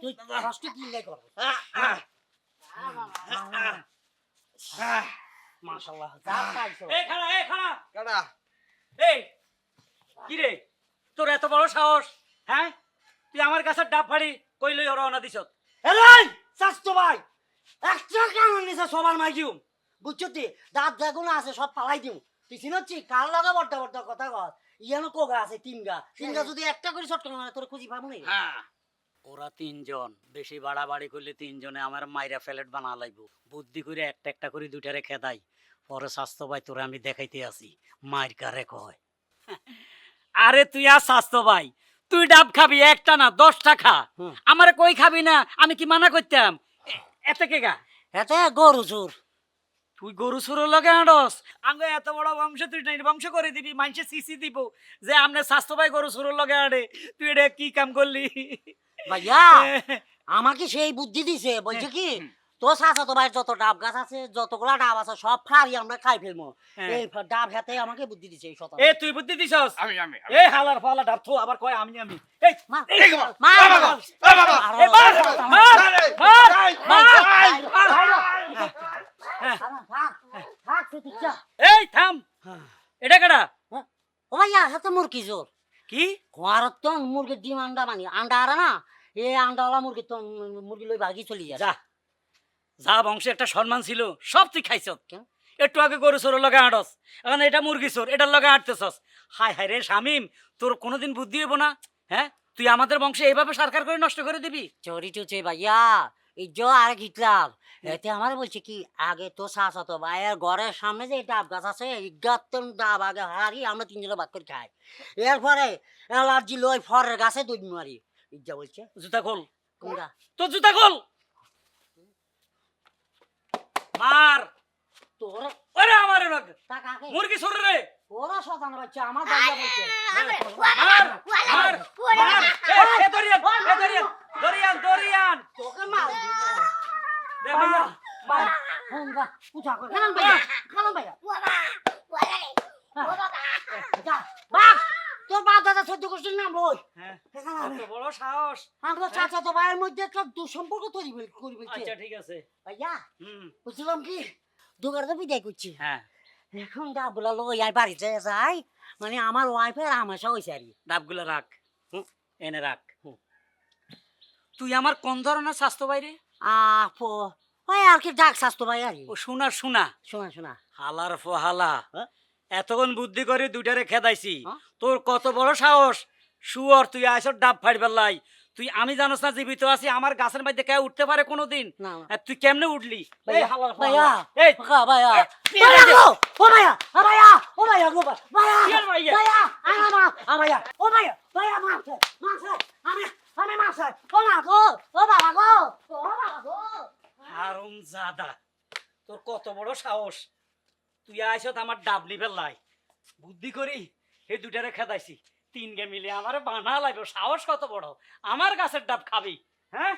তুই কষ্ট কি লাই কর মাশাআল্লাহ যা পাইছো এই খাড়া কাটা এই কি রে তোর এত বড় সাহস হ্যাঁ তুই আমার কাছে ডাব ফাড়ি কইলই রওনা দিছ এই সাস্তো ভাই এক্সট্রা কারণ নিছে সবার মাইজিউ বুঝছো তুই দাঁত যেগুলো আছে সব পালাই দিউ তুই চিনচ্ছি কার লাগা বড় বড় কথা কর ইয়ানো কোগা আছে তিনগা যদি একটা করে শর্ট করে তোর খুঁজি পাবো না হ্যাঁ ওরা তিনজন বেশি বাড়াবাড়ি করলে তিনজনে আমার মাইরা ফ্যালেট বানা লাইব বুদ্ধি করে একটা একটা করে দুইটারে খেদাই পরে স্বাস্থ্য ভাই তোরে আমি দেখাইতে আসি মায়ের কারে কয় আরে তুই আর স্বাস্থ্য ভাই তুই ডাব খাবি একটা না 10টা খা আমারে কই খাবি না আমি কি মানা করতাম এতে কে গা এতে গরু চোর তুই গরু সুরের লগে আড়স আঙ্গ এত বড় বংশ তুই নির্বংশ করে দিবি মানুষে সিসি দিব যে আমনে স্বাস্থ্য ভাই গরু সুরের লগে আড়ে তুই এটা কি কাম করলি ভাইয়া আমাকে সেই বুদ্ধি দিছে বলছে কি তো চাচা তো ভাই যত ডাব গাছ আছে যতগুলা ডাব আছে সব ফাড়ি আমরা খাই ফেলবো এই ডাব হাতে আমাকে বুদ্ধি দিছে এই শত এ তুই বুদ্ধি দিছস আমি এ হালার ফালা ডাব থো আবার কয় আমি এই মা এই গো, মা বাবা, বাবা, এ মার মার মার এই থাম এটা কেডা ও ভাইয়া হাতে মুরগি জোর কি ঘরত তো মুরগির ডিম আন্ডা বানি আন্ডা আরে না এই আন্ডাওয়ালা মুরগি তো মুরগি লই ভাগি চলি যা যায় যা বংশে একটা সম্মান ছিল সব তুই খাইছ কেন? একটু আগে গরু চোরের লগে আড়স এখন এটা মুরগি চোর এটার লগে আটতেছস হায় হায় রে শামিম তোর কোনোদিন বুদ্ধি হইব না হ্যাঁ তুই আমাদের বংশে এইভাবে সরকার করে নষ্ট করে দিবি চোরি চুচে ভাইয়া এই জো আর হিটলার এতে আমার বলছে কি আগে তো চাচা তো ভাইয়ের ঘরের সামনে যে ডাব গাছ আছে ইগাত্তন ডাব আগে হারি আমরা তিনজনে ভাগ করে খাই এরপরে অ্যালার্জি লই ফরের গাছে দুধ মারি ইজ্জা বলছে জুতা খোল কোনটা তোর জুতা খোল মার তোর ওরে আমার টাকা আগে মুরগি চোর রে ওরা শতান বাচ্চা আমার ভাইয়া বলছে মার মার মার এ দরিয়ান দরিয়ান তোকে মার দে ভাইয়া মার হোঙ্গা পুছা কর খালাম ভাইয়া যা বাপ তোর বাপ দাদা সহ্য করছিস না বই হ্যাঁ কত বড় সাহস আমরা চাচা তো ভাইয়ের মধ্যে একটা দুঃসম্পর্ক তৈরি করি আচ্ছা ঠিক আছে ভাইয়া হুম বুঝলাম কি দোকানে তো বিদায় করছি হ্যাঁ এখন ডাবগুলা লই আর বাড়িতে যাই মানে আমার ওয়াইফের আমাশা হয়েছে আর কি ডাবগুলো রাখ এনে রাখ তুই আমার কোন ধরনের স্বাস্থ্য বাইরে আপো ওই আর কি ডাক স্বাস্থ্য ভাই আর ও শোনা শোনা শোনা শোনা হালার ফহালা হ্যাঁ? এতক্ষণ বুদ্ধি করে দুইটারে খেদাইছি হ্যাঁ? তোর কত বড় সাহস শুয়র তুই আইস ডাব ফাড়ি বেলাই তুই আমি জানোস না জীবিত আছি আমার গাছের মধ্যে কেউ উঠতে পারে কোনোদিন না তুই কেমনে উঠলি এই ভাইয়া হালার ভাইয়া ফহালা। এই ভাইয়া তুই ভাইয়া এদিকে। গো, ও ভাইয়া ও ভাইয়া ও ভাইয়া গো ভাইয়া কি আর ভাইয়া? ভাইয়া আমার মা ভাইয়া ও ভাইয়া ভাইয়া মারছে আমি মারছে ও মা গো ও বাবা গো ও বাবা গো হারুম জাদা তোর কত বড় সাহস তুই আইসত আমার ডাব নিবে লাই বুদ্ধি করি এই দুটারে খেদাইছি তিনগে মিলে আমার বানা লাগবে সাহস কত বড় আমার গাছের ডাব খাবি হ্যাঁ